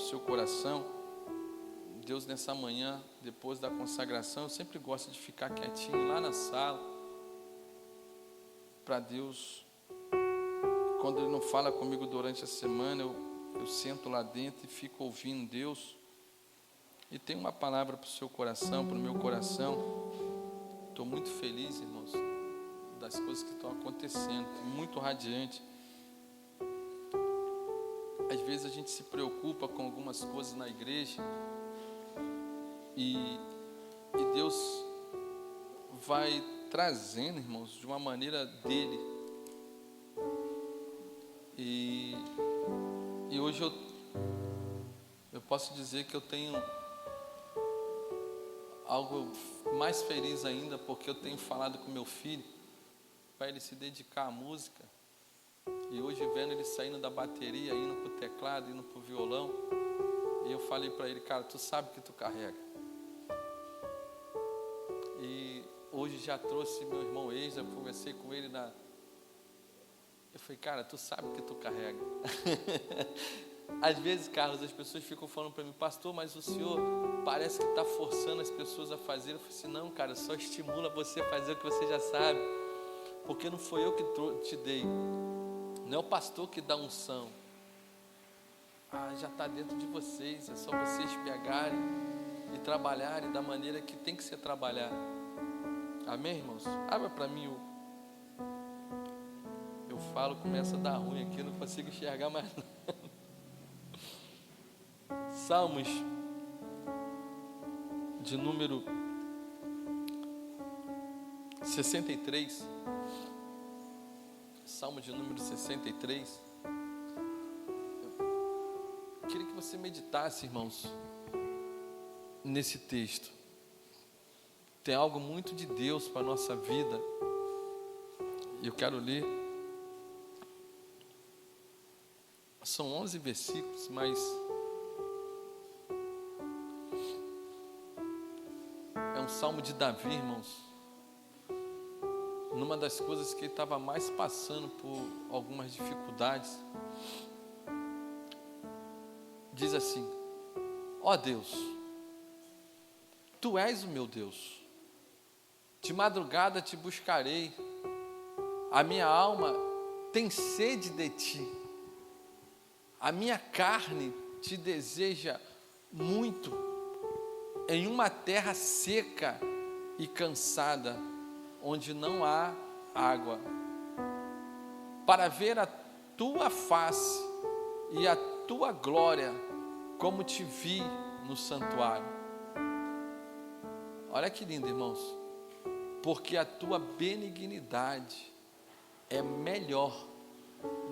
seu coração. Deus, nessa manhã, depois da consagração, eu sempre gosto de ficar quietinho lá na sala, para Deus, quando Ele não fala comigo durante a semana, eu sento lá dentro e fico ouvindo Deus. E tem uma palavra para o seu coração, para o meu coração. Estou muito feliz, irmãos, das coisas que estão acontecendo, muito radiante. Às vezes a gente se preocupa com algumas coisas na igreja e Deus vai trazendo, irmãos, de uma maneira dele. E hoje eu posso dizer que eu tenho algo mais feliz ainda, porque eu tenho falado com meu filho para ele se dedicar à música. E hoje, vendo ele saindo da bateria, indo para o teclado, indo para o violão, e eu falei para ele: cara, tu sabe que tu carrega. E hoje já trouxe meu irmão Eisa, conversei com ele eu falei: cara, tu sabe que tu carrega. Às vezes, Carlos, as pessoas ficam falando para mim: pastor, mas o senhor parece que está forçando as pessoas a fazer. Eu falei assim: não, cara, só estimula você a fazer o que você já sabe, porque não foi eu que te dei, não é o pastor que dá unção. Já está dentro de vocês, é só vocês pegarem e trabalharem da maneira que tem que ser trabalhado. Amém, irmãos? Abra para mim eu falo, começa a dar ruim aqui, eu não consigo enxergar mais nada. Salmos de número 63. Salmo de número 63. Eu queria que você meditasse, irmãos, nesse texto. Tem algo muito de Deus para a nossa vida. E eu quero ler. São 11 versículos, mas é um salmo de Davi, irmãos. Numa das coisas que ele estava mais passando por algumas dificuldades. Diz assim: ó Deus, Tu és o meu Deus, de madrugada te buscarei, a minha alma tem sede de Ti, a minha carne te deseja muito, em uma terra seca e cansada, onde não há água, para ver a Tua face e a Tua glória, como Te vi no santuário. Olha que lindo, irmãos, porque a Tua benignidade é melhor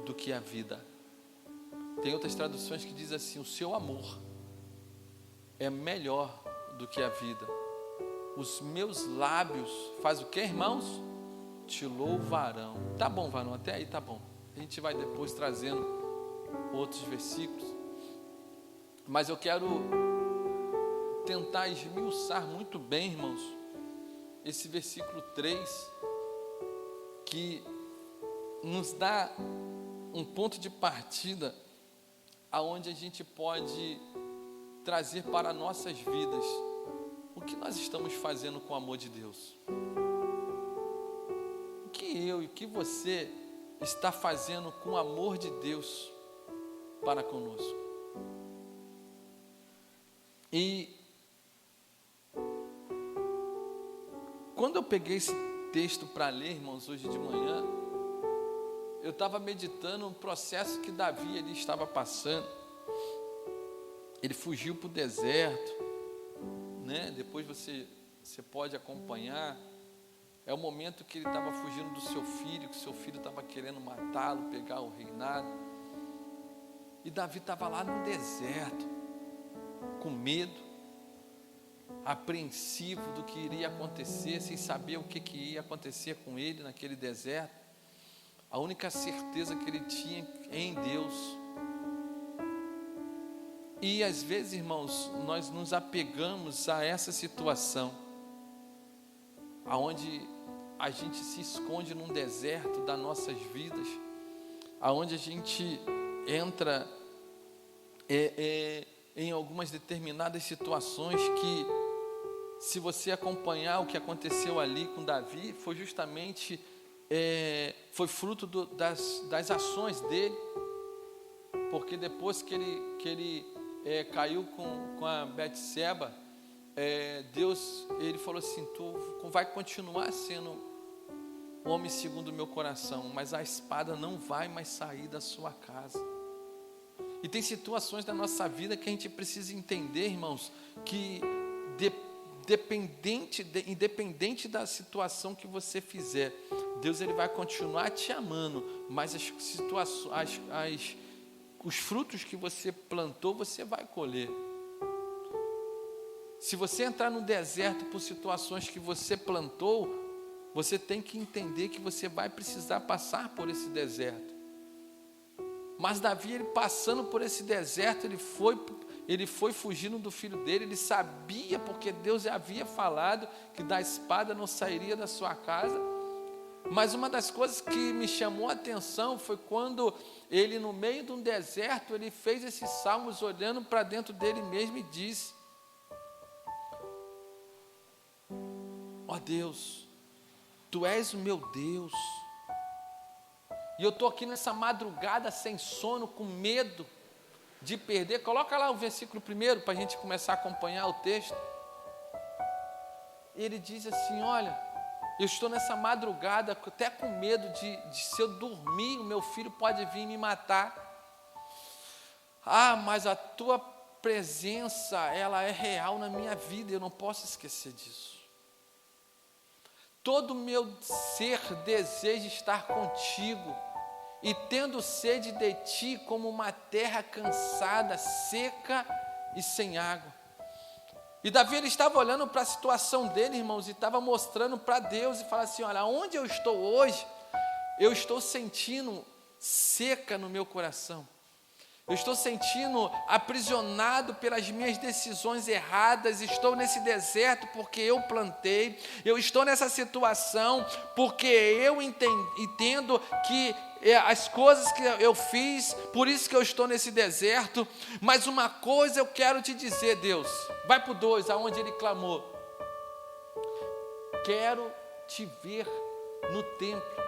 do que a vida. Tem outras traduções que dizem assim: o Seu amor é melhor do que a vida. Os meus lábios, faz o que, irmãos? Te louvarão. Tá bom, varão, até aí tá bom. A gente vai depois trazendo outros versículos. Mas eu quero tentar esmiuçar muito bem, irmãos, esse versículo 3, que nos dá um ponto de partida aonde a gente pode trazer para nossas vidas o que nós estamos fazendo com o amor de Deus. O que eu e o que você está fazendo com o amor de Deus para conosco. E quando eu peguei esse texto para ler, irmãos, hoje de manhã, eu estava meditando um processo que Davi ele estava passando. Ele fugiu para o deserto, né? Depois você pode acompanhar. É o momento que ele estava fugindo do seu filho, que seu filho estava querendo matá-lo, pegar o reinado. E Davi estava lá no deserto, com medo, apreensivo do que iria acontecer, sem saber o que ia acontecer com ele naquele deserto. A única certeza que ele tinha é em Deus. E às vezes, irmãos, nós nos apegamos a essa situação, aonde a gente se esconde num deserto das nossas vidas, aonde a gente entra em algumas determinadas situações que, se você acompanhar o que aconteceu ali com Davi, foi justamente, foi fruto das ações dele, porque depois que ele caiu com a Betseba, Deus, ele falou assim, tu vai continuar sendo homem segundo o meu coração, mas a espada não vai mais sair da sua casa. E tem situações da nossa vida que a gente precisa entender, irmãos, que independente da situação que você fizer, Deus, ele vai continuar te amando, mas as situações, os frutos que você plantou, você vai colher. Se você entrar no deserto por situações que você plantou, você tem que entender que você vai precisar passar por esse deserto. Mas Davi, ele passando por esse deserto, ele foi fugindo do filho dele. Ele sabia, porque Deus já havia falado que da espada não sairia da sua casa. Mas uma das coisas que me chamou a atenção foi quando ele, no meio de um deserto, ele fez esses salmos olhando para dentro dele mesmo e disse: ó Deus, Tu és o meu Deus, e eu estou aqui nessa madrugada sem sono, com medo de perder. Coloca lá o versículo primeiro para a gente começar a acompanhar o texto. Ele diz assim: olha, eu estou nessa madrugada até com medo de se eu dormir, o meu filho pode vir me matar. Mas a Tua presença, ela é real na minha vida, eu não posso esquecer disso. Todo o meu ser deseja estar contigo, e tendo sede de Ti como uma terra cansada, seca e sem água. E Davi, ele estava olhando para a situação dele, irmãos, e estava mostrando para Deus, e falando assim: olha, onde eu estou hoje, eu estou sentindo seca no meu coração. Eu estou sentindo aprisionado pelas minhas decisões erradas. Estou nesse deserto porque eu plantei. Eu estou nessa situação porque eu entendo que as coisas que eu fiz, por isso que eu estou nesse deserto. Mas uma coisa eu quero te dizer, Deus. Vai para o 2, aonde ele clamou: quero te ver no templo.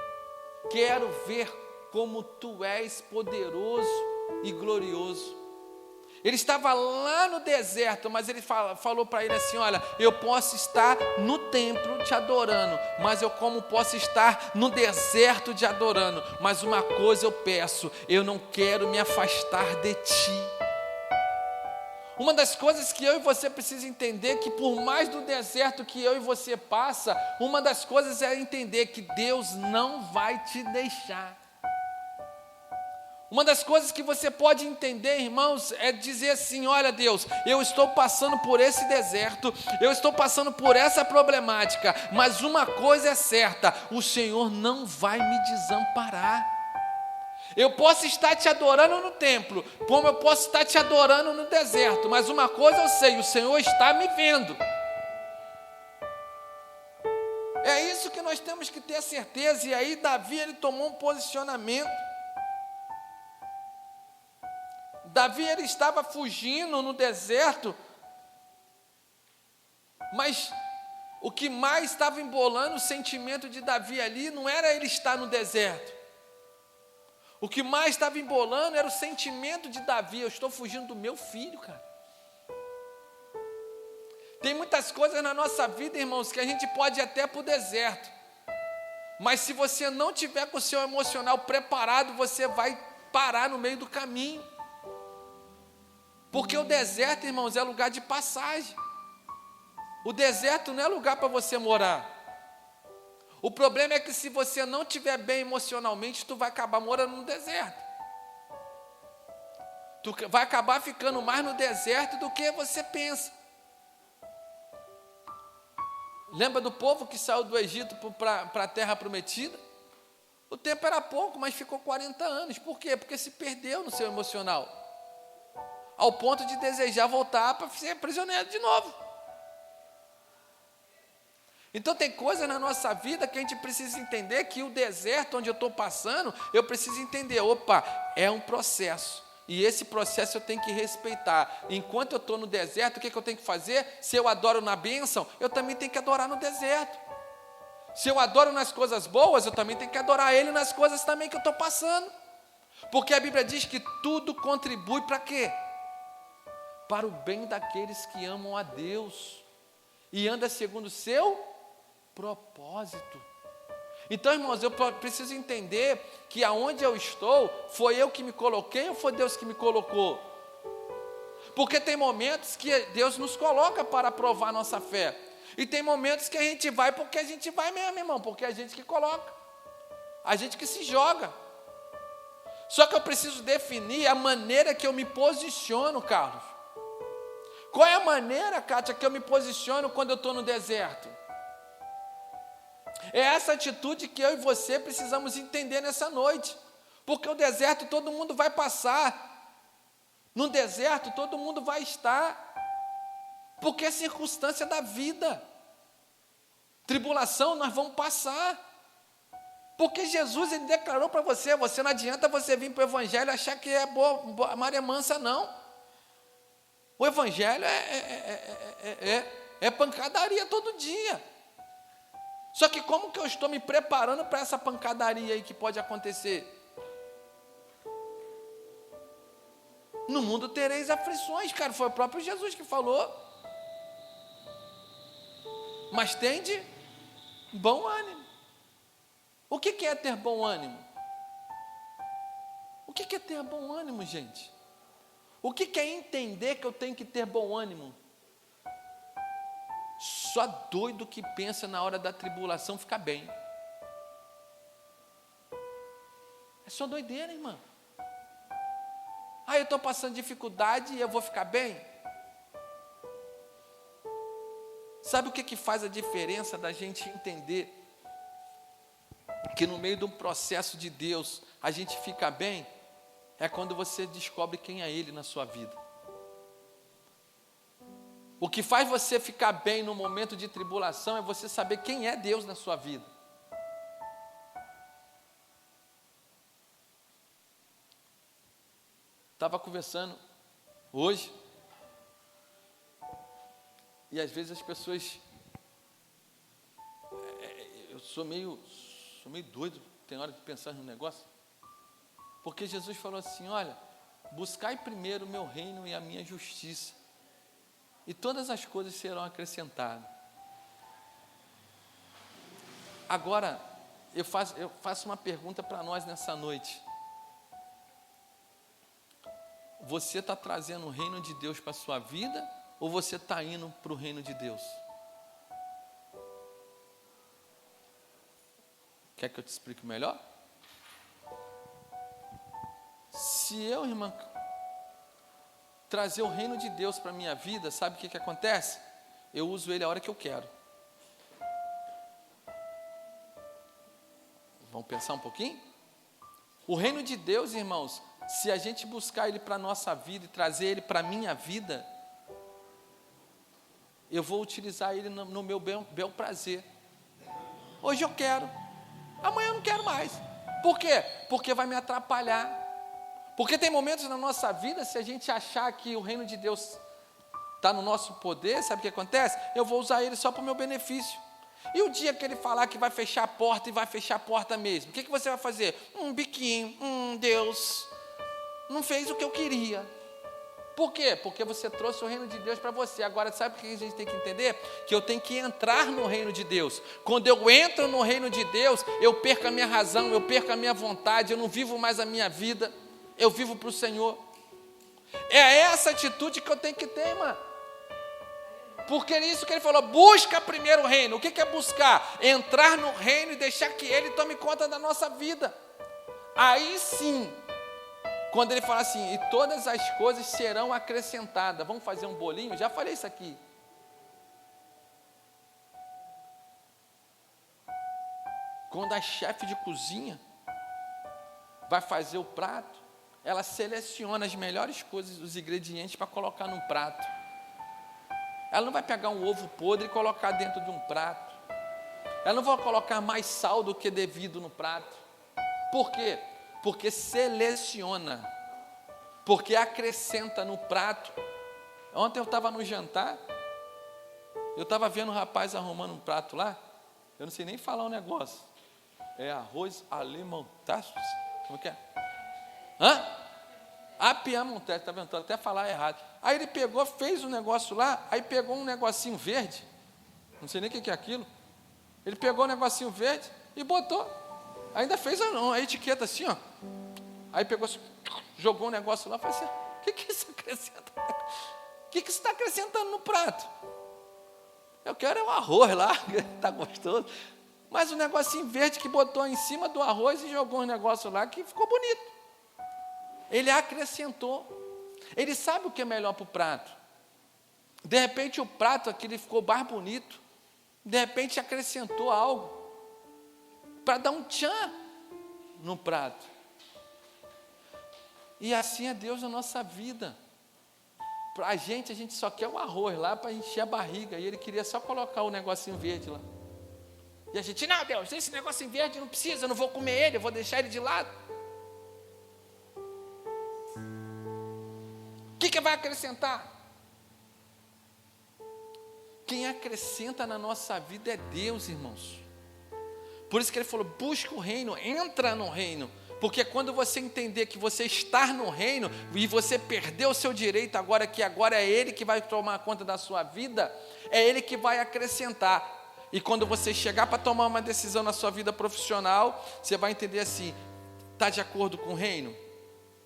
Quero ver como Tu és poderoso e glorioso. Ele estava lá no deserto, mas ele falou para ele assim: olha, eu posso estar no templo te adorando, mas eu como posso estar no deserto te adorando, mas uma coisa eu peço: eu não quero me afastar de Ti. Uma das coisas que eu e você precisa entender, que por mais do deserto que eu e você passa, uma das coisas é entender que Deus não vai te deixar. Uma das coisas que você pode entender, irmãos, é dizer assim: olha Deus, eu estou passando por esse deserto, eu estou passando por essa problemática, mas uma coisa é certa: o Senhor não vai me desamparar. Eu posso estar te adorando no templo, como eu posso estar te adorando no deserto, mas uma coisa eu sei: o Senhor está me vendo. É isso que nós temos que ter certeza. E aí Davi, ele tomou um posicionamento. Davi, ele estava fugindo no deserto, mas o que mais estava embolando o sentimento de Davi ali não era ele estar no deserto. O que mais estava embolando era o sentimento de Davi: eu estou fugindo do meu filho, cara. Tem muitas coisas na nossa vida, irmãos, que a gente pode ir até para o deserto, mas se você não tiver com o seu emocional preparado, você vai parar no meio do caminho. Porque o deserto, irmãos, é lugar de passagem. O deserto não é lugar para você morar. O problema é que se você não estiver bem emocionalmente, tu vai acabar morando no deserto. Tu vai acabar ficando mais no deserto do que você pensa. Lembra do povo que saiu do Egito para a terra prometida? O tempo era pouco, mas ficou 40 anos. Por quê? Porque se perdeu no seu emocional, ao ponto de desejar voltar para ser prisioneiro de novo. Então tem coisa na nossa vida que a gente precisa entender, que o deserto onde eu estou passando, eu preciso entender: opa, é um processo E esse processo eu tenho que respeitar. Enquanto eu estou no deserto, o que eu tenho que fazer? Se eu adoro na bênção, eu também tenho que adorar no deserto. Se eu adoro nas coisas boas, eu também tenho que adorar Ele nas coisas também que eu estou passando. Porque a Bíblia diz que tudo contribui para quê? Para o bem daqueles que amam a Deus e anda segundo o seu propósito. Então, irmãos, eu preciso entender que aonde eu estou, foi eu que me coloquei ou foi Deus que me colocou? Porque tem momentos que Deus nos coloca para provar nossa fé. E tem momentos que a gente vai porque a gente vai mesmo, irmão, porque é a gente que coloca, a gente que se joga. Só que eu preciso definir a maneira que eu me posiciono, Carlos. Qual é a maneira, Kátia, que eu me posiciono quando eu estou no deserto? É essa atitude que eu e você precisamos entender nessa noite. Porque o deserto todo mundo vai passar. No deserto todo mundo vai estar. Porque é circunstância da vida. Tribulação nós vamos passar. Porque Jesus ele declarou para você, você não adianta você vir para o Evangelho e achar que é boa, maré mansa, não. O Evangelho é pancadaria todo dia. Só que como que eu estou me preparando para essa pancadaria aí que pode acontecer? No mundo tereis aflições, cara, foi o próprio Jesus que falou. Mas tende bom ânimo. O que é ter bom ânimo? O que é ter bom ânimo, gente? O que é entender que eu tenho que ter bom ânimo? Só doido que pensa na hora da tribulação ficar bem. É só doideira, irmão. Eu estou passando dificuldade e eu vou ficar bem? Sabe o que faz a diferença da gente entender que no meio de um processo de Deus a gente fica bem? É quando você descobre quem é Ele na sua vida. O que faz você ficar bem no momento de tribulação é você saber quem é Deus na sua vida. Estava conversando hoje, e às vezes as pessoas, eu sou meio doido, tem hora de pensar no negócio, porque Jesus falou assim, olha, buscai primeiro o meu reino e a minha justiça, e todas as coisas serão acrescentadas. Agora, eu faço uma pergunta para nós nessa noite. Você está trazendo o reino de Deus para a sua vida, ou você está indo para o reino de Deus? Quer que eu te explique melhor? Se eu, irmã, trazer o reino de Deus para a minha vida, sabe o que acontece? Eu uso ele a hora que eu quero. Vamos pensar um pouquinho? O reino de Deus, irmãos, se a gente buscar ele para a nossa vida e trazer ele para a minha vida, eu vou utilizar ele no meu bel prazer. Hoje eu quero, amanhã eu não quero mais. Por quê? Porque vai me atrapalhar. Porque tem momentos na nossa vida, se a gente achar que o reino de Deus está no nosso poder, sabe o que acontece? Eu vou usar ele só para o meu benefício. E o dia que ele falar que vai fechar a porta, e vai fechar a porta mesmo, o que você vai fazer? Biquinho, Deus não fez o que eu queria. Por quê? Porque você trouxe o reino de Deus para você. Agora, sabe o que a gente tem que entender? Que eu tenho que entrar no reino de Deus. Quando eu entro no reino de Deus, eu perco a minha razão, eu perco a minha vontade, eu não vivo mais a minha vida, eu vivo para o Senhor. É essa atitude que eu tenho que ter, irmã. Porque é isso que ele falou, busca primeiro o reino. O que é buscar? Entrar no reino e deixar que ele tome conta da nossa vida. Aí sim, quando ele fala assim, e todas as coisas serão acrescentadas. Vamos fazer um bolinho? Já falei isso aqui. Quando a chefe de cozinha vai fazer o prato, ela seleciona as melhores coisas, os ingredientes para colocar num prato. Ela não vai pegar um ovo podre e colocar dentro de um prato. Ela não vai colocar mais sal do que devido no prato. Por quê? Porque seleciona porque acrescenta no prato. Ontem eu estava no jantar, eu estava vendo um rapaz arrumando um prato lá, eu não sei nem falar um negócio, é arroz alemãotaço, como que é? Apiamontese, está vendo? Até falar errado. Aí ele pegou, fez um negócio lá, aí pegou um negocinho verde, não sei nem o que é aquilo, ele pegou um negocinho verde e botou, ainda fez a etiqueta assim, ó. Aí pegou assim, jogou um negócio lá, falei assim, o que isso acrescenta? O que você está acrescentando no prato? Eu quero o arroz lá, que está gostoso. Mas o negocinho verde que botou em cima do arroz e jogou um negócio lá que ficou bonito. Ele acrescentou. Ele sabe o que é melhor para o prato. De repente o prato aqui ficou mais bonito. De repente acrescentou algo para dar um tchan no prato. E assim é Deus na nossa vida. A gente só quer o arroz lá para encher a barriga. E Ele queria só colocar o negocinho verde lá. E a gente, não, Deus, esse negocinho verde não precisa, eu não vou comer ele, eu vou deixar ele de lado. O que vai acrescentar? Quem acrescenta na nossa vida é Deus, irmãos. Por isso que Ele falou, busca o reino, entra no reino. Porque quando você entender que você está no reino e você perdeu o seu direito agora, que agora é Ele que vai tomar conta da sua vida, é Ele que vai acrescentar. E quando você chegar para tomar uma decisão na sua vida profissional, você vai entender assim, está de acordo com o reino?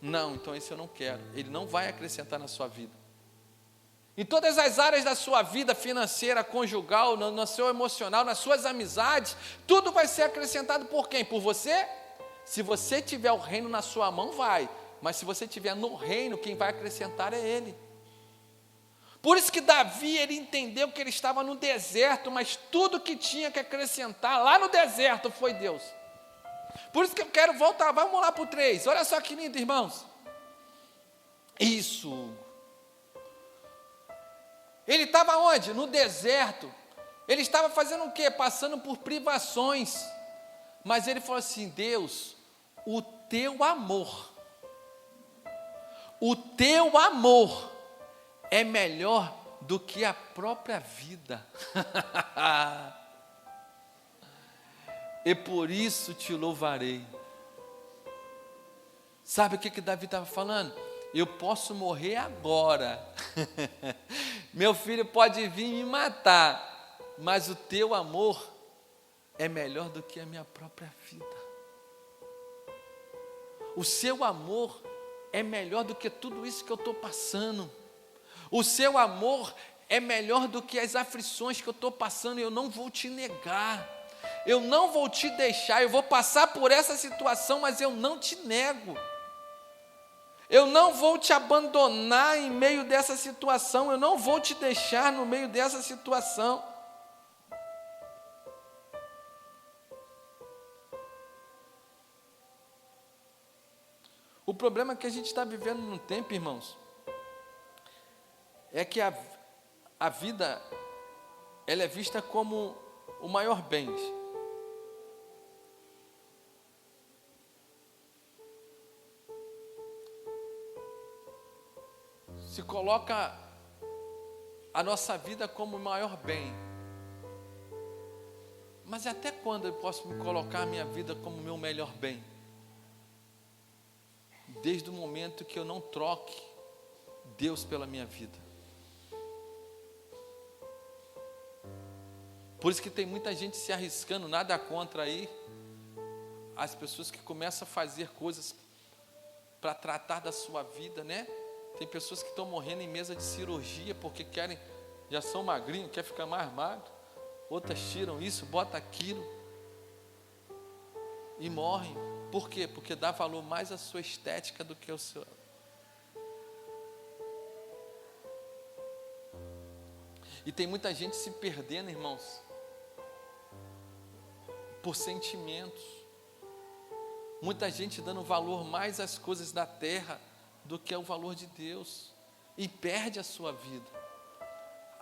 Não, então esse eu não quero. Ele não vai acrescentar na sua vida. Em todas as áreas da sua vida financeira, conjugal, no seu emocional, nas suas amizades, tudo vai ser acrescentado por quem? Por você? Se você tiver o reino na sua mão, vai. Mas se você tiver no reino, quem vai acrescentar é Ele. Por isso que Davi, ele entendeu que ele estava no deserto, mas tudo que tinha que acrescentar lá no deserto foi Deus. Por isso que eu quero voltar, vamos lá para o 3. Olha só que lindo, irmãos. Isso. Ele estava onde? No deserto. Ele estava fazendo o quê? Passando por privações. Mas ele falou assim, Deus, o teu amor é melhor do que a própria vida. E por isso te louvarei. Sabe o que Davi estava falando? Eu posso morrer agora. Meu filho pode vir me matar, mas o teu amor é melhor do que a minha própria vida. O seu amor é melhor do que tudo isso que eu estou passando. O seu amor é melhor do que as aflições que eu estou passando. Eu não vou te negar. Eu não vou te deixar. Eu vou passar por essa situação, mas eu não te nego. Eu não vou te abandonar em meio dessa situação. Eu não vou te deixar no meio dessa situação. O problema é que a gente está vivendo num tempo, irmãos, é que a vida, ela é vista como o maior bem. Se coloca a nossa vida como o maior bem. Mas até quando eu posso me colocar a minha vida como o meu melhor bem? Desde o momento que eu não troque Deus pela minha vida. Por isso que tem muita gente se arriscando, nada contra aí, as pessoas que começam a fazer coisas para tratar da sua vida, né? Tem pessoas que estão morrendo em mesa de cirurgia porque querem, já são magrinhos, quer ficar mais magro. Outras tiram isso, botam aquilo e morrem. Por quê? Porque dá valor mais à sua estética do que ao seu. E tem muita gente se perdendo, irmãos, por sentimentos. Muita gente dando valor mais às coisas da terra do que ao valor de Deus. E perde a sua vida.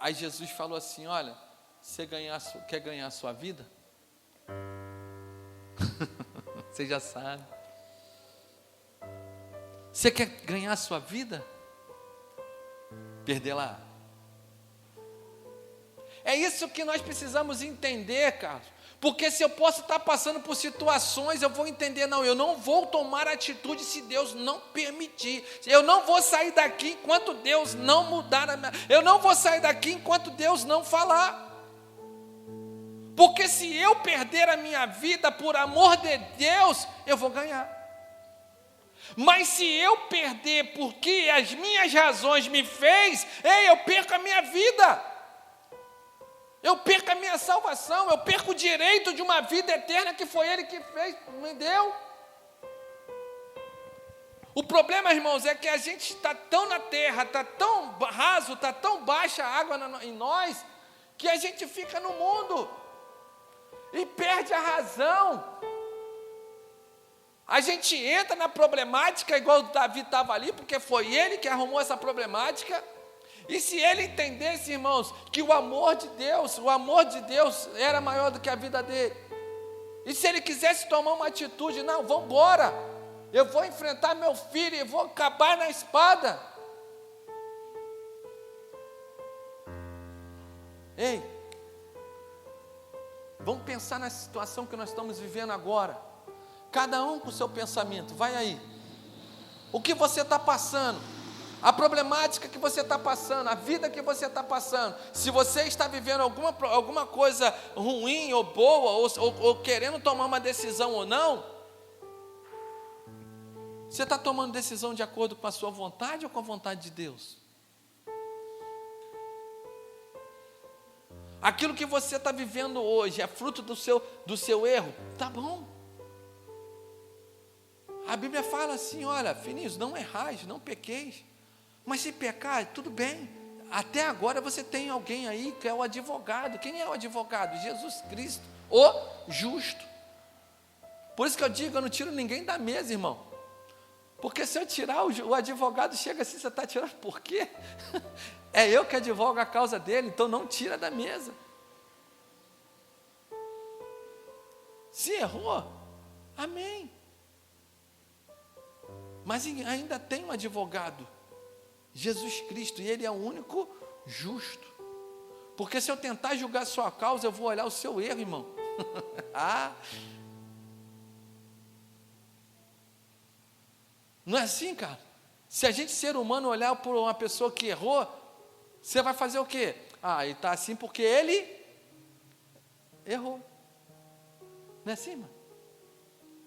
Aí Jesus falou assim, olha, você quer ganhar a sua vida? Você já sabe. Você quer ganhar a sua vida? Perdê-la. É isso que nós precisamos entender, Carlos. Porque se eu posso estar passando por situações, eu vou entender, não, eu não vou tomar atitude se Deus não permitir. Eu não vou sair daqui enquanto Deus não mudar a minha... Eu não vou sair daqui enquanto Deus não falar. Porque se eu perder a minha vida por amor de Deus, eu vou ganhar. Mas se eu perder porque as minhas razões me fez, eu perco a minha vida. Eu perco a minha salvação, eu perco o direito de uma vida eterna que foi Ele que fez, me deu. O problema, irmãos, é que a gente está tão na terra, está tão raso, está tão baixa a água em nós, que a gente fica no mundo e perde a razão. A gente entra na problemática, igual o Davi estava ali, porque foi ele que arrumou essa problemática. E se ele entendesse, irmãos, que o amor de Deus era maior do que a vida dele. E se ele quisesse tomar uma atitude, não, vamos embora. Eu vou enfrentar meu filho e vou acabar na espada. Ei, vamos pensar na situação que nós estamos vivendo agora. Cada um com o seu pensamento, vai aí. O que você está passando? A problemática que você está passando, a vida que você está passando, se você está vivendo alguma coisa ruim ou boa, ou querendo tomar uma decisão ou não, você está tomando decisão de acordo com a sua vontade ou com a vontade de Deus? Aquilo que você está vivendo hoje é fruto do seu erro? Tá bom. A Bíblia fala assim, olha, filhinhos, não errais, não pequeis. Mas se pecar, tudo bem. Até agora você tem alguém aí que é o advogado. Quem é o advogado? Jesus Cristo, o justo. Por isso que eu digo, eu não tiro ninguém da mesa, irmão. Porque se eu tirar, o advogado chega assim, você está tirando por quê? É eu que advogo a causa dele, então não tira da mesa. Se errou, amém. Mas ainda tem um advogado, Jesus Cristo, e Ele é o único justo. Porque se eu tentar julgar a sua causa, eu vou olhar o seu erro, irmão. Não é assim, cara? Se a gente, ser humano, olhar por uma pessoa que errou, você vai fazer o quê? Ele está assim porque ele errou. Não é assim, mano?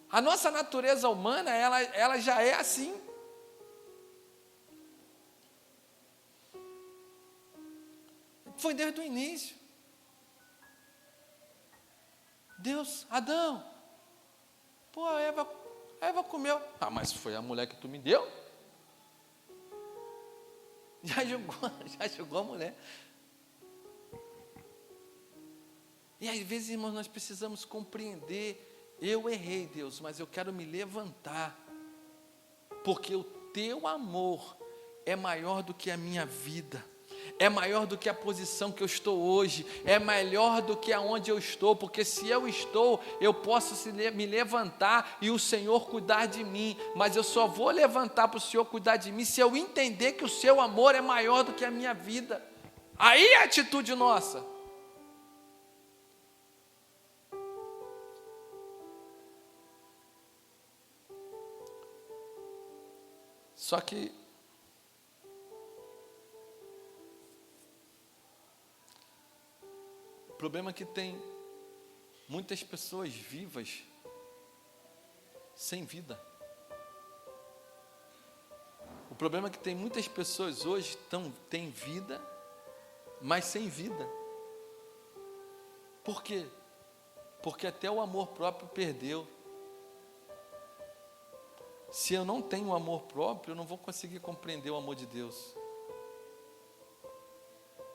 A nossa natureza humana, ela já é assim. Foi desde o início. Deus, Adão, pô, a Eva comeu. Mas foi a mulher que tu me deu? Já julgou a mulher. E às vezes, irmãos, nós precisamos compreender. Eu errei, Deus, mas eu quero me levantar, porque o teu amor é maior do que a minha vida, é maior do que a posição que eu estou hoje, é maior do que aonde eu estou, porque se eu estou, eu posso me levantar e o Senhor cuidar de mim, mas eu só vou levantar para o Senhor cuidar de mim se eu entender que o seu amor é maior do que a minha vida. Aí é a atitude nossa. Só que o problema é que tem muitas pessoas vivas sem vida. O problema é que tem muitas pessoas hoje têm vida, mas sem vida. Por quê? Porque até o amor próprio perdeu. Se eu não tenho amor próprio, eu não vou conseguir compreender o amor de Deus.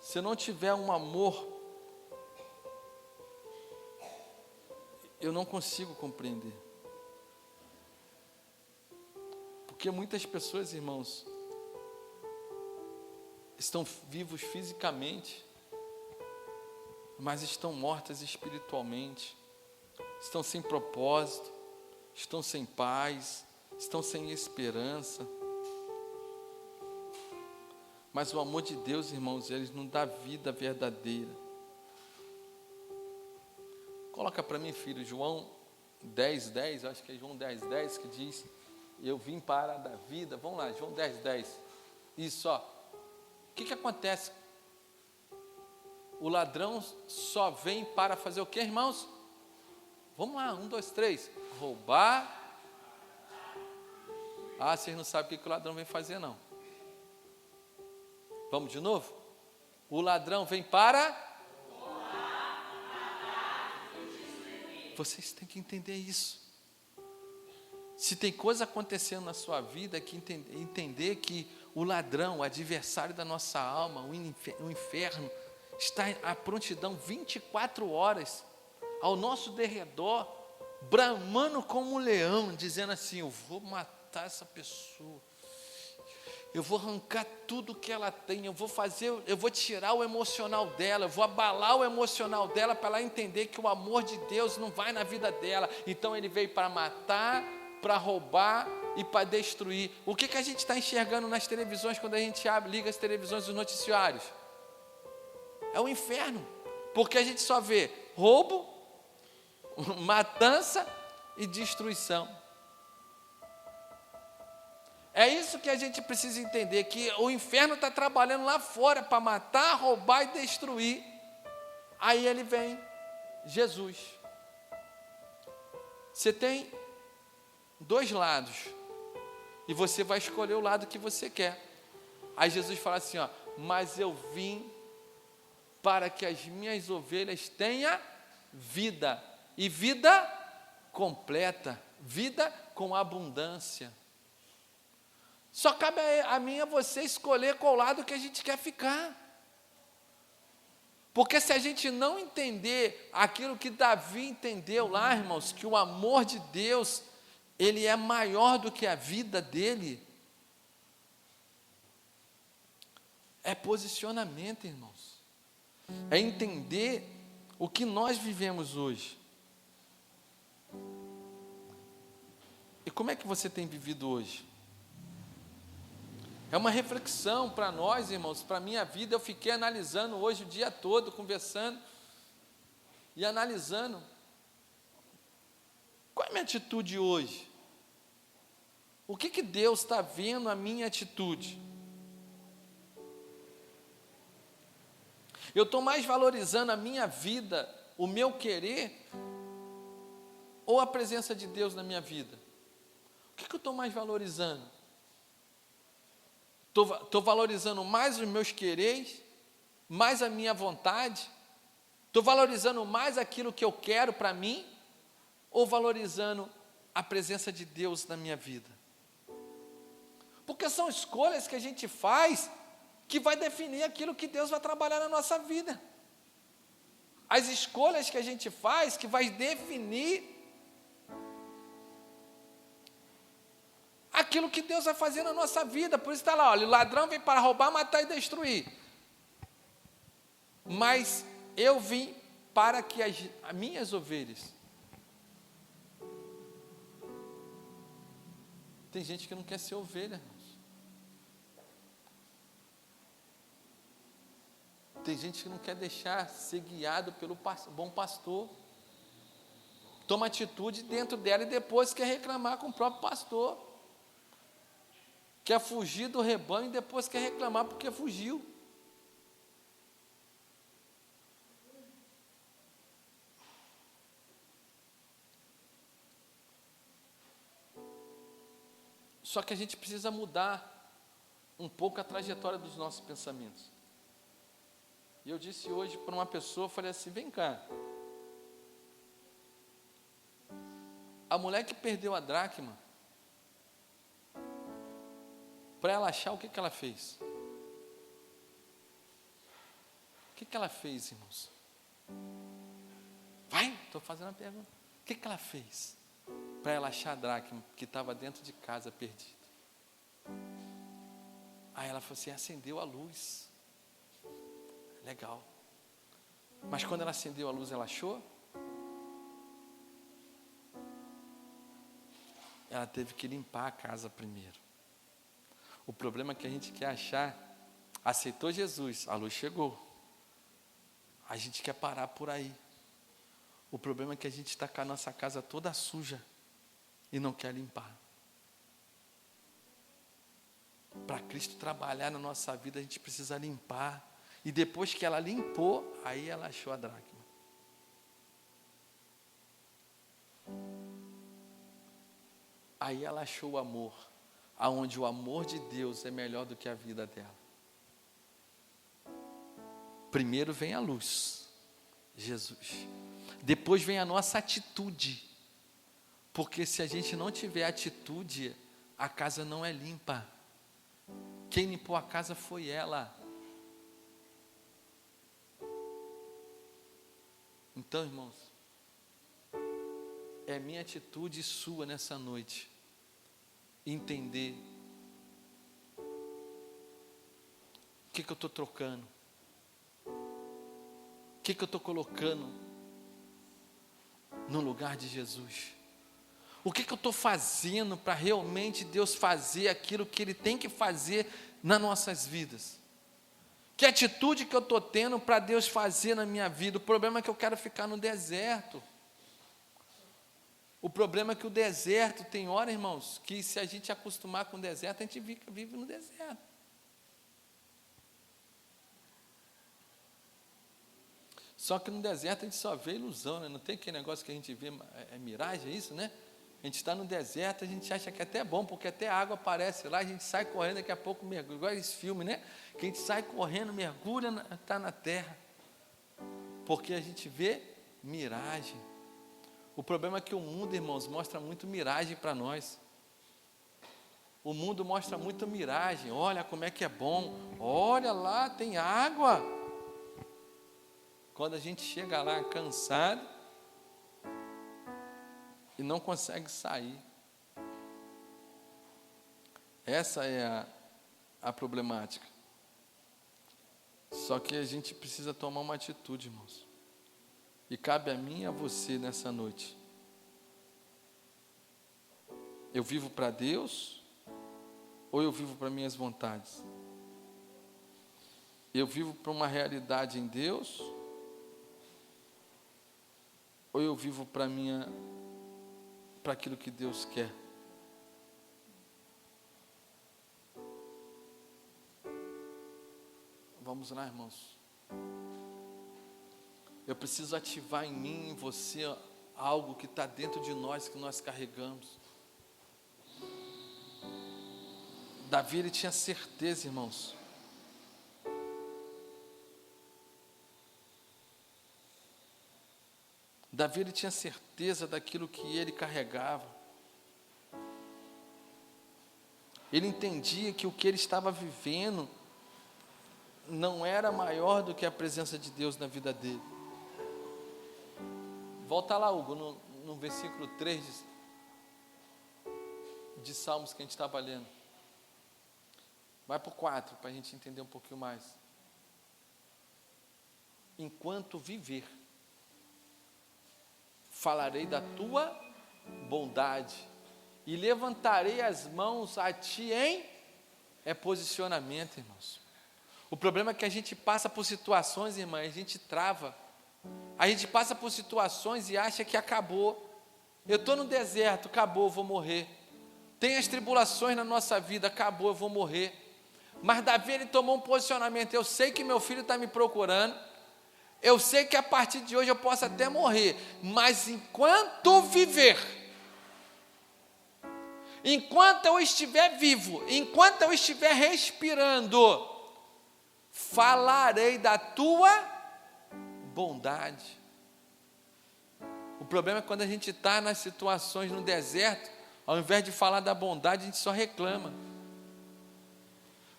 Se eu não tiver um amor, eu não consigo compreender. Porque muitas pessoas, irmãos, estão vivos fisicamente, mas estão mortas espiritualmente, estão sem propósito, estão sem paz, estão sem esperança. Mas o amor de Deus, irmãos, ele nos dá vida verdadeira. Coloca para mim, filho, João 10:10, acho que é João 10:10 que diz: eu vim para dar vida. Vamos lá, João 10:10. Isso, ó. O que acontece? O ladrão só vem para fazer o que, irmãos? Vamos lá, 1, 2, 3. Roubar. Ah, vocês não sabem o que o ladrão vem fazer, não. Vamos de novo? O ladrão vem para... Vocês têm que entender isso. Se tem coisa acontecendo na sua vida, que entender que o ladrão, o adversário da nossa alma, o inferno, está à prontidão 24 horas, ao nosso derredor, bramando como um leão, dizendo assim: eu vou matar essa pessoa, eu vou arrancar tudo que ela tem, eu vou tirar o emocional dela, eu vou abalar o emocional dela para ela entender que o amor de Deus não vai na vida dela. Então ele veio para matar, para roubar e para destruir. O que a gente está enxergando nas televisões quando a gente liga as televisões dos noticiários? É o inferno, porque a gente só vê roubo, matança e destruição. É isso que a gente precisa entender, que o inferno está trabalhando lá fora para matar, roubar e destruir. Aí ele vem, Jesus. Você tem 2 lados, e você vai escolher o lado que você quer. Aí Jesus fala assim, ó: mas eu vim para que as minhas ovelhas tenham vida, e vida completa, vida com abundância. Só cabe a mim e a você escolher qual lado que a gente quer ficar. Porque se a gente não entender aquilo que Davi entendeu lá, irmãos, que o amor de Deus, ele é maior do que a vida dele, é posicionamento, irmãos. É entender o que nós vivemos hoje. E como é que você tem vivido hoje? É uma reflexão para nós, irmãos, para a minha vida. Eu fiquei analisando hoje o dia todo, conversando e analisando. Qual é a minha atitude hoje? O que Deus está vendo a minha atitude? Eu estou mais valorizando a minha vida, o meu querer, ou a presença de Deus na minha vida? O que eu estou mais valorizando? Estou valorizando mais os meus quereres, mais a minha vontade? Estou valorizando mais aquilo que eu quero para mim? Ou valorizando a presença de Deus na minha vida? Porque são escolhas que a gente faz que vai definir aquilo que Deus vai trabalhar na nossa vida. As escolhas que a gente faz que vai definir aquilo que Deus vai fazer na nossa vida. Por isso está lá, olha, o ladrão vem para roubar, matar e destruir. Mas eu vim para que as minhas ovelhas... Tem gente que não quer ser ovelha, irmãos. Tem gente que não quer deixar ser guiado pelo bom pastor. Toma atitude dentro dela e depois quer reclamar com o próprio pastor. Quer fugir do rebanho e depois quer reclamar porque fugiu. Só que a gente precisa mudar um pouco a trajetória dos nossos pensamentos. E eu disse hoje para uma pessoa, eu falei assim: vem cá. A mulher que perdeu a dracma, para ela achar, o que ela fez? O que ela fez, irmãos? Vai, estou fazendo a pergunta. O que ela fez para ela achar a dracma que estava dentro de casa perdida? Aí ela falou assim: acendeu a luz. Legal. Mas quando ela acendeu a luz, ela achou? Ela teve que limpar a casa primeiro. O problema é que a gente quer achar aceitou Jesus, a luz chegou. A gente quer parar por aí. O problema é que a gente está com a nossa casa toda suja e não quer limpar. Para Cristo trabalhar na nossa vida, a gente precisa limpar. E depois que ela limpou, aí ela achou a dracma. Aí ela achou o amor, aonde o amor de Deus é melhor do que a vida dela. Primeiro vem a luz, Jesus. Depois vem a nossa atitude. Porque se a gente não tiver atitude, a casa não é limpa. Quem limpou a casa foi ela. Então, irmãos, é minha atitude e sua nessa noite entender o que eu estou trocando, o que eu estou colocando no lugar de Jesus. O que eu estou fazendo para realmente Deus fazer aquilo que Ele tem que fazer nas nossas vidas? Que atitude que eu estou tendo para Deus fazer na minha vida? O problema é que eu quero ficar no deserto. O problema é que o deserto tem hora, irmãos, que se a gente acostumar com o deserto, a gente vive no deserto. Só que no deserto a gente só vê ilusão, né? Não tem aquele negócio que a gente vê, é miragem, é isso, né? A gente está no deserto, a gente acha que é até bom, porque até a água aparece lá, a gente sai correndo, daqui a pouco mergulha, igual esse filme, né? Que a gente sai correndo, mergulha, está na terra. Porque a gente vê miragem. O problema é que o mundo, irmãos, mostra muito miragem para nós. O mundo mostra muito miragem. Olha como é que é bom. Olha lá, tem água. Quando a gente chega lá cansado e não consegue sair. Essa é a problemática. Só que a gente precisa tomar uma atitude, irmãos. E cabe a mim e a você nessa noite. Eu vivo para Deus ou eu vivo para minhas vontades? Eu vivo para uma realidade em Deus ou eu vivo para aquilo que Deus quer? Vamos lá, irmãos. Eu preciso ativar em mim, em você, algo que está dentro de nós, que nós carregamos. Davi, ele tinha certeza, irmãos. Davi, ele tinha certeza daquilo que ele carregava. Ele entendia que o que ele estava vivendo não era maior do que a presença de Deus na vida dele. Volta lá, Hugo, no versículo 3 de Salmos que a gente estava lendo. Vai para o 4, para a gente entender um pouquinho mais. Enquanto viver, falarei da tua bondade e levantarei as mãos a ti em posicionamento, irmãos. O problema é que a gente passa por situações, irmã, a gente trava. A gente passa por situações e acha que acabou. Eu estou no deserto, acabou, vou morrer. Tem as tribulações na nossa vida, acabou, eu vou morrer. Mas Davi, ele tomou um posicionamento. Eu sei que meu filho está me procurando. Eu sei que a partir de hoje eu posso até morrer. Mas enquanto viver, enquanto eu estiver vivo, enquanto eu estiver respirando, falarei da tua bondade. O problema é quando a gente está nas situações no deserto, ao invés de falar da bondade, a gente só reclama.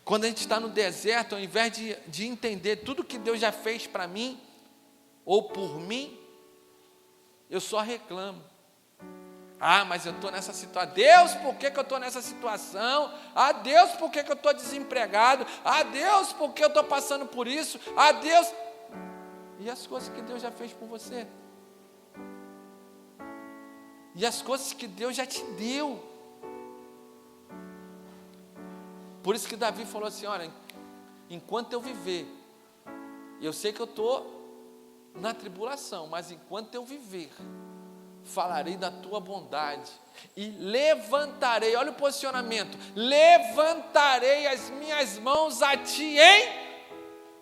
Quando a gente está no deserto, ao invés de entender tudo que Deus já fez para mim, ou por mim, eu só reclamo. Ah, mas eu estou nessa situação. Deus, por que eu estou nessa situação? Ah, Deus, por que eu estou desempregado? Ah, Deus, por que eu estou passando por isso? Ah, Deus... E as coisas que Deus já fez por você? E as coisas que Deus já te deu? Por isso que Davi falou assim, olha, enquanto eu viver, eu sei que eu estou na tribulação, mas enquanto eu viver, falarei da tua bondade e levantarei, olha o posicionamento, levantarei as minhas mãos a ti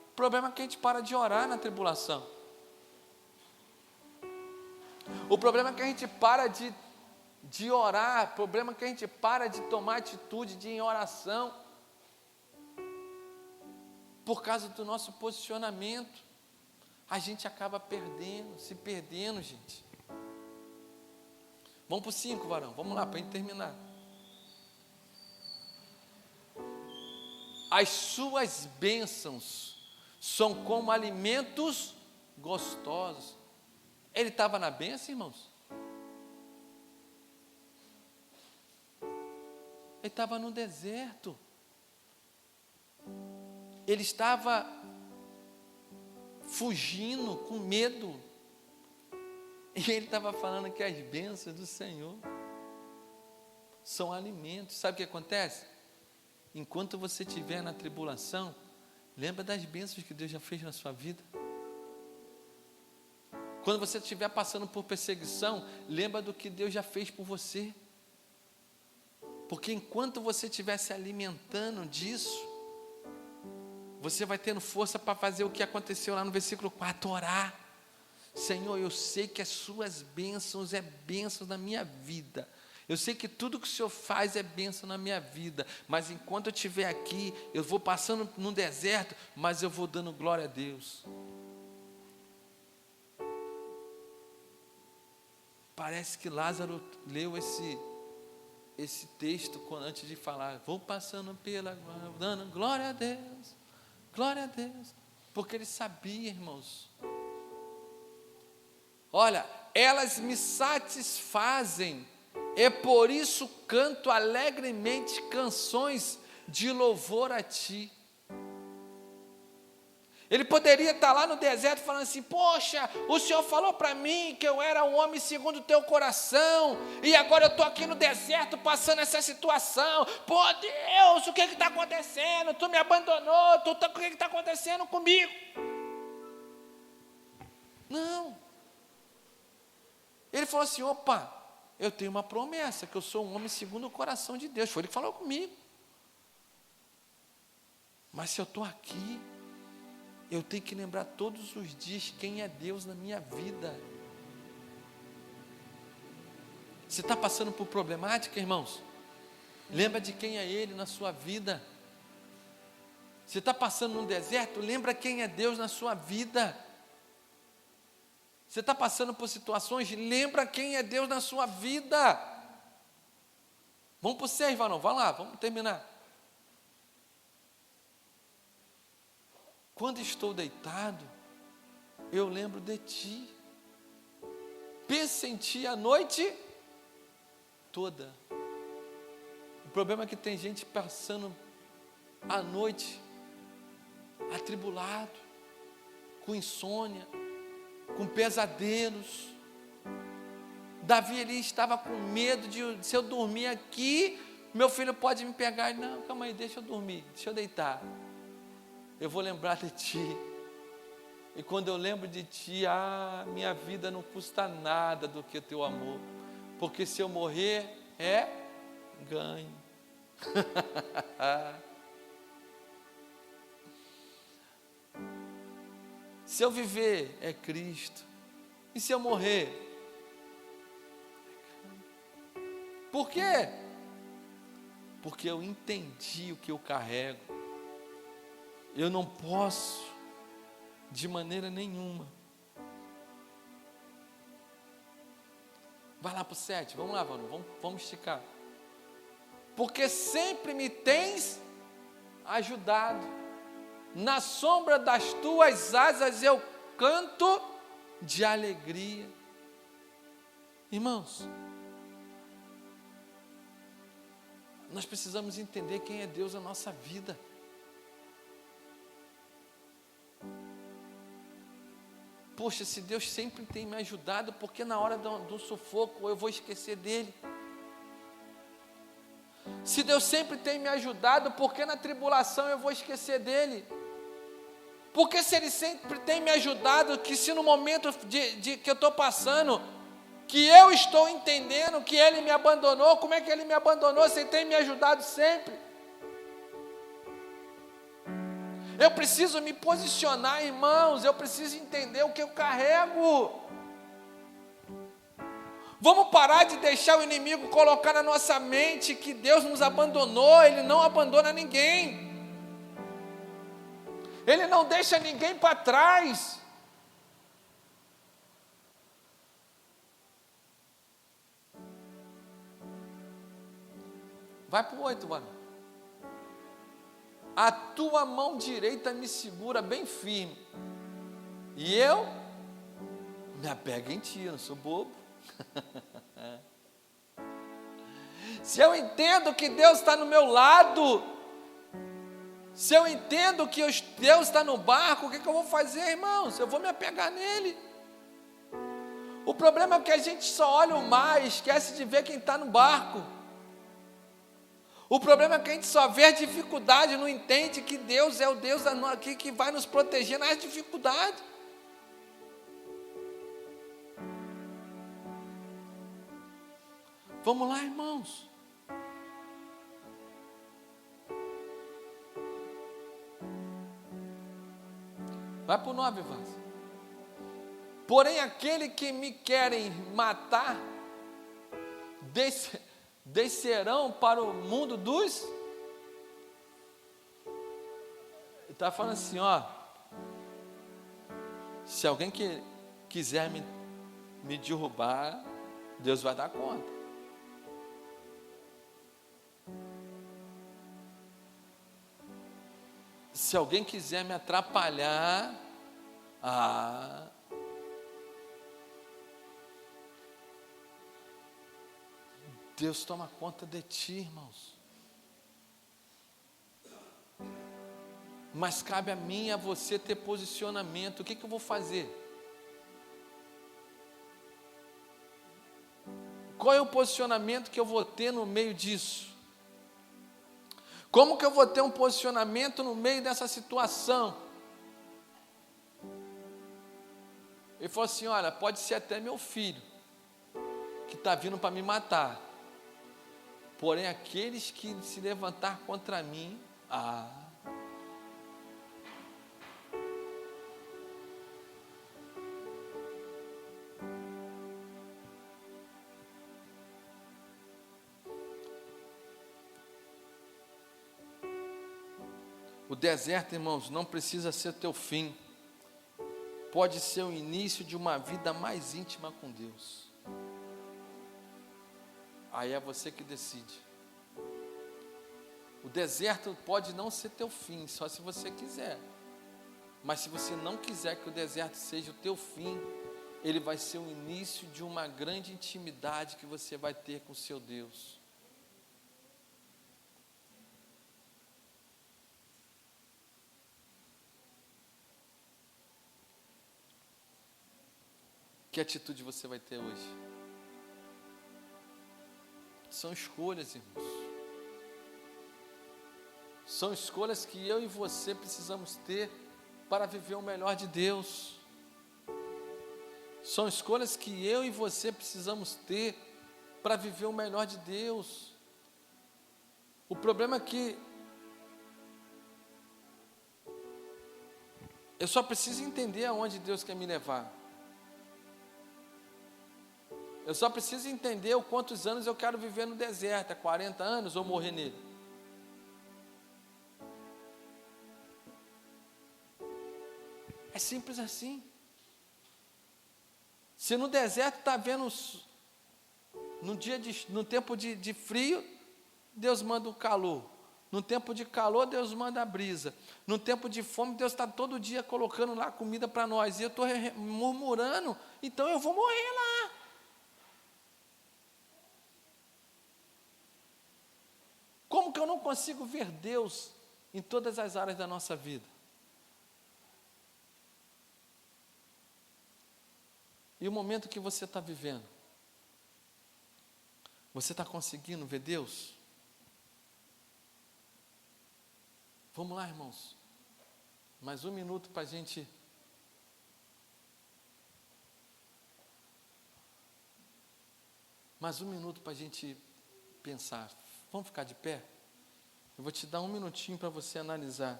o problema é que a gente para de orar na tribulação. O problema é que a gente para de orar, o problema é que a gente para de tomar atitude de em oração, por causa do nosso posicionamento, a gente acaba se perdendo, gente. Vamos para o 5, varão, vamos lá, para a gente terminar. As suas bênçãos são como alimentos gostosos. Ele estava na bênção, irmãos? Ele estava no deserto. Ele estava fugindo, com medo. E ele estava falando que as bênçãos do Senhor são alimentos. Sabe o que acontece? Enquanto você estiver na tribulação, lembra das bênçãos que Deus já fez na sua vida. Quando você estiver passando por perseguição, lembra do que Deus já fez por você. Porque enquanto você estiver se alimentando disso, você vai tendo força para fazer o que aconteceu lá no versículo 4, orar. Senhor, eu sei que as suas bênçãos é bênção na minha vida. Eu sei que tudo que o Senhor faz é bênção na minha vida. Mas enquanto eu estiver aqui, eu vou passando no deserto, mas eu vou dando glória a Deus. Parece que Lázaro leu esse texto antes de falar. Vou passando dando glória a Deus, glória a Deus. Porque ele sabia, irmãos. Olha, elas me satisfazem, e por isso canto alegremente canções de louvor a ti. Ele poderia estar lá no deserto falando assim, poxa, o Senhor falou para mim que eu era um homem segundo o teu coração, e agora eu estou aqui no deserto passando essa situação. Pô Deus, o que está acontecendo? Tu me abandonou, o que está acontecendo comigo? Não. Ele falou assim, opa, eu tenho uma promessa, que eu sou um homem segundo o coração de Deus. Foi ele que falou comigo. Mas se eu estou aqui, eu tenho que lembrar todos os dias quem é Deus na minha vida. Você está passando por problemática, irmãos? Lembra de quem é Ele na sua vida. Você está passando num deserto? Lembra quem é Deus na sua vida. Você está passando por situações? Lembra quem é Deus na sua vida. Vamos para o 6, varão, vai lá, vamos terminar. Quando estou deitado, eu lembro de ti. Penso em ti a noite toda. O problema é que tem gente passando a noite atribulado, com insônia, com pesadelos. Davi, ele estava com medo de, se eu dormir aqui, meu filho pode me pegar. Não, calma aí, deixa eu dormir, deixa eu deitar. Eu vou lembrar de ti. E quando eu lembro de ti, minha vida não custa nada do que o teu amor. Porque se eu morrer, é ganho. Se eu viver, é Cristo. E se eu morrer? Por quê? Porque eu entendi o que eu carrego. Eu não posso, de maneira nenhuma. Vai lá para o 7, vamos lá, vamos esticar. Porque sempre me tens ajudado. Na sombra das tuas asas eu canto de alegria. Irmãos, nós precisamos entender quem é Deus na nossa vida. Poxa, se Deus sempre tem me ajudado, por que na hora do sufoco eu vou esquecer dele? Se Deus sempre tem me ajudado, por que na tribulação eu vou esquecer dele? Porque se Ele sempre tem me ajudado, que se no momento que eu estou passando, que eu estou entendendo que Ele me abandonou, como é que Ele me abandonou se Ele tem me ajudado sempre? Eu preciso me posicionar, irmãos, eu preciso entender o que eu carrego. Vamos parar de deixar o inimigo colocar na nossa mente que Deus nos abandonou. Ele não abandona ninguém. Ele não deixa ninguém para trás. Vai para o 8, mano. A tua mão direita me segura bem firme. E eu me apego em ti, eu não sou bobo. Se eu entendo que Deus está no meu lado, se eu entendo que Deus está no barco, o que eu vou fazer, irmãos? Eu vou me apegar nele. O problema é que a gente só olha o mar e esquece de ver quem está no barco. O problema é que a gente só vê a dificuldade, não entende que Deus é o Deus aqui que vai nos proteger nas dificuldades. Vamos lá, irmãos. Vai para o 9, Vaz. Porém, aquele que me querem matar, descerão para o mundo dos... Ele está falando assim, ó. Se alguém quiser me derrubar, Deus vai dar conta. Se alguém quiser me atrapalhar, Deus toma conta de ti, irmãos. Mas cabe a mim e a você ter posicionamento. O que eu vou fazer? Qual é o posicionamento que eu vou ter no meio disso? Como que eu vou ter um posicionamento no meio dessa situação? Ele falou assim, olha, pode ser até meu filho, que está vindo para me matar. Porém, aqueles que se levantar contra mim, O deserto, irmãos, não precisa ser teu fim. Pode ser o início de uma vida mais íntima com Deus. Aí é você que decide. O deserto pode não ser teu fim, só se você quiser. Mas se você não quiser que o deserto seja o teu fim, ele vai ser o início de uma grande intimidade que você vai ter com o seu Deus. Que atitude você vai ter hoje? São escolhas, irmãos. São escolhas que eu e você precisamos ter para viver o melhor de Deus. São escolhas que eu e você precisamos ter para viver o melhor de Deus. O problema é que eu só preciso entender aonde Deus quer me levar. Eu só preciso entender o quantos anos eu quero viver no deserto, 40 anos ou morrer nele. É simples assim. Se no deserto está vendo, no tempo de frio, Deus manda o calor. No tempo de calor, Deus manda a brisa. No tempo de fome, Deus está todo dia colocando lá comida para nós. E eu estou murmurando, então eu vou morrer lá. Como que eu não consigo ver Deus em todas as áreas da nossa vida? E o momento que você está vivendo? Você está conseguindo ver Deus? Vamos lá, irmãos. Mais um minuto para a gente. Mais um minuto para a gente pensar. Vamos ficar de pé? Eu vou te dar um minutinho para você analisar.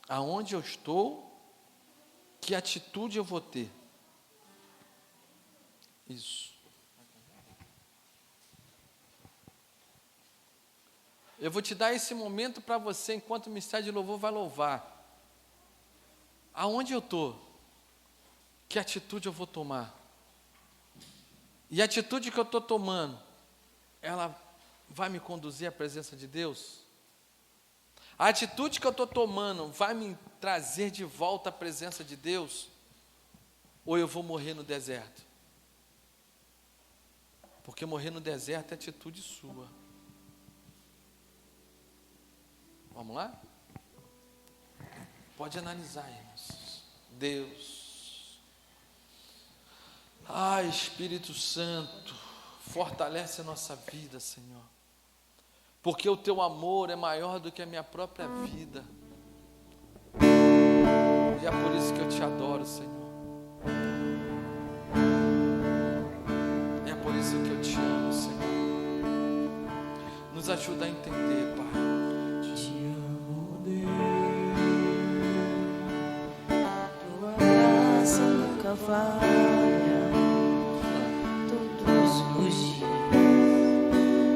Aonde eu estou, que atitude eu vou ter? Isso. Eu vou te dar esse momento para você, enquanto o Ministério de Louvor vai louvar. Aonde eu estou? Que atitude eu vou tomar? E a atitude que eu estou tomando, ela vai me conduzir à presença de Deus? A atitude que eu estou tomando vai me trazer de volta à presença de Deus? Ou eu vou morrer no deserto? Porque morrer no deserto é atitude sua. Vamos lá? Pode analisar, irmãos. Deus. Espírito Santo, fortalece a nossa vida, Senhor. Porque o teu amor é maior do que a minha própria vida. E é por isso que eu te adoro, Senhor. É por isso que eu te amo, Senhor. Nos ajuda a entender, Pai. Te amo, Deus. Tua graça nunca falha. Todos os dias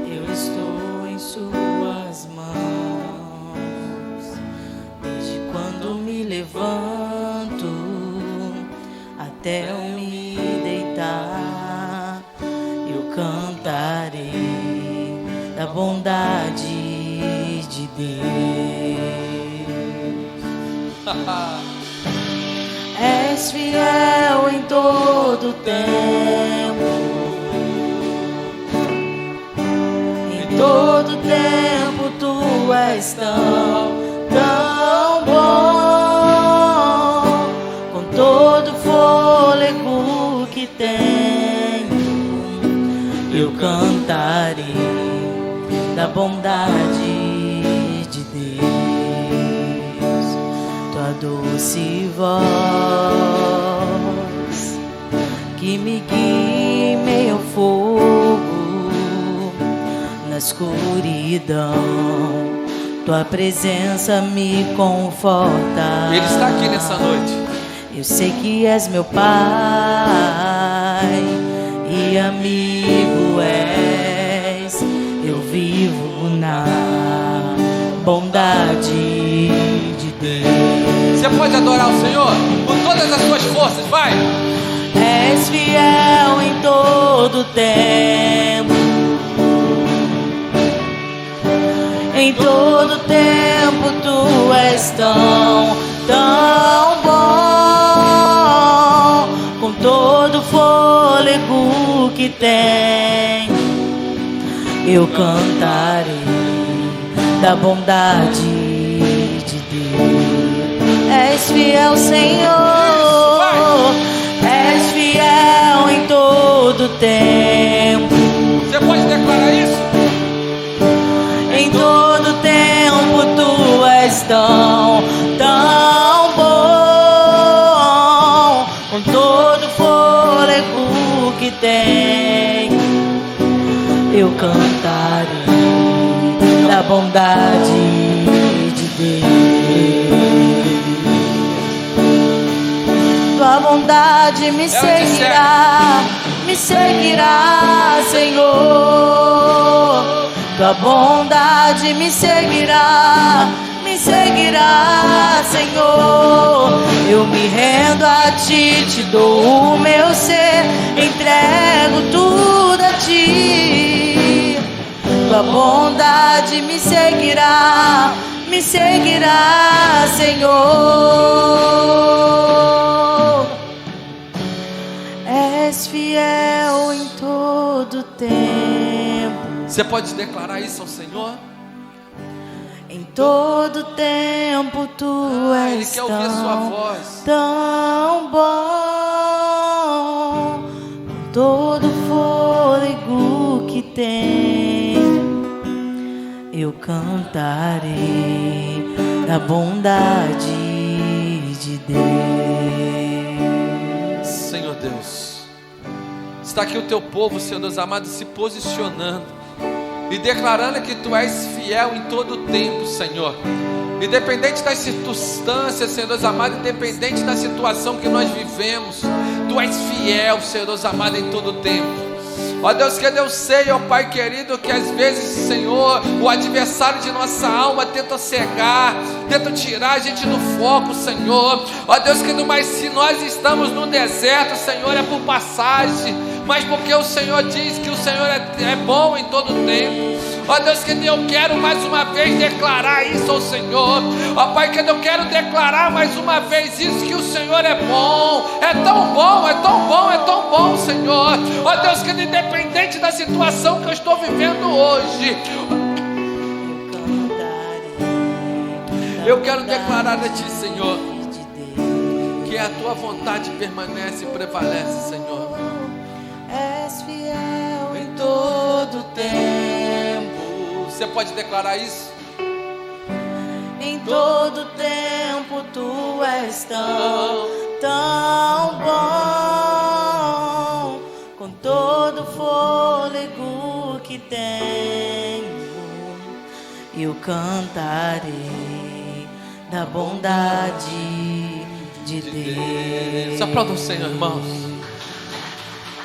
eu estou em suas mãos. Desde quando me levanto até eu me deitar, eu cantarei da bondade de Deus. És fiel em todo tempo. Em todo tempo tu és tão bom. Com todo fôlego que tenho, eu cantarei da bondade de Deus. Tua doce voz que me guia em meio ao fogo, na escuridão, tua presença me conforta. Ele está aqui nessa noite. Eu sei que és meu Pai e amigo és. Eu vivo na bondade de Deus. Você pode adorar o Senhor com todas as suas forças, vai! És fiel em todo tempo. Em todo tempo tu és tão bom. Com todo fôlego que tenho, eu cantarei da bondade de Deus. És fiel, Senhor. És fiel em todo tempo. Você pode declarar isso? Em todo tempo tu és tão bom. Com todo fôlego que tenho, eu cantarei da bondade de Deus. Tua bondade me seguirá, Senhor. Tua bondade me seguirá, Senhor. Eu me rendo a ti, te dou o meu ser, entrego tudo a ti. Tua bondade me seguirá, Senhor. És fiel em todo tempo. Você pode declarar isso ao Senhor? Em todo tempo tu Ele és quer ouvir a sua voz. tão bom. Com todo fôlego que tenho, eu cantarei da bondade de Deus. Senhor Deus, está aqui o teu povo, Senhor Deus amado, se posicionando e declarando que tu és fiel em todo o tempo, Senhor. Independente das circunstâncias, Senhor Deus amado, independente da situação que nós vivemos, tu és fiel, Senhor Deus amado, em todo o tempo. Ó Deus, que eu sei, ó Pai querido, que às vezes, Senhor, o adversário de nossa alma tenta cegar, tenta tirar a gente do foco, Senhor. Ó Deus querido, mas se nós estamos no deserto, Senhor, é por passagem, mas porque o Senhor diz que o Senhor é bom em todo o tempo. Ó Deus querido, eu quero mais uma vez declarar isso ao Senhor. Ó Pai querido, eu quero declarar mais uma vez isso, que o Senhor é bom. É tão bom, é tão bom, é tão bom, Senhor. Ó Deus querido, independente da situação que eu estou vivendo hoje, eu quero declarar a Ti, Senhor, que a Tua vontade permanece e prevalece, Senhor. És fiel em todo tempo. Você pode declarar isso? Em todo tempo tu és tão, tão bom. Com todo fôlego que tenho, eu cantarei da bondade de Deus. Aplauda o Senhor, irmãos.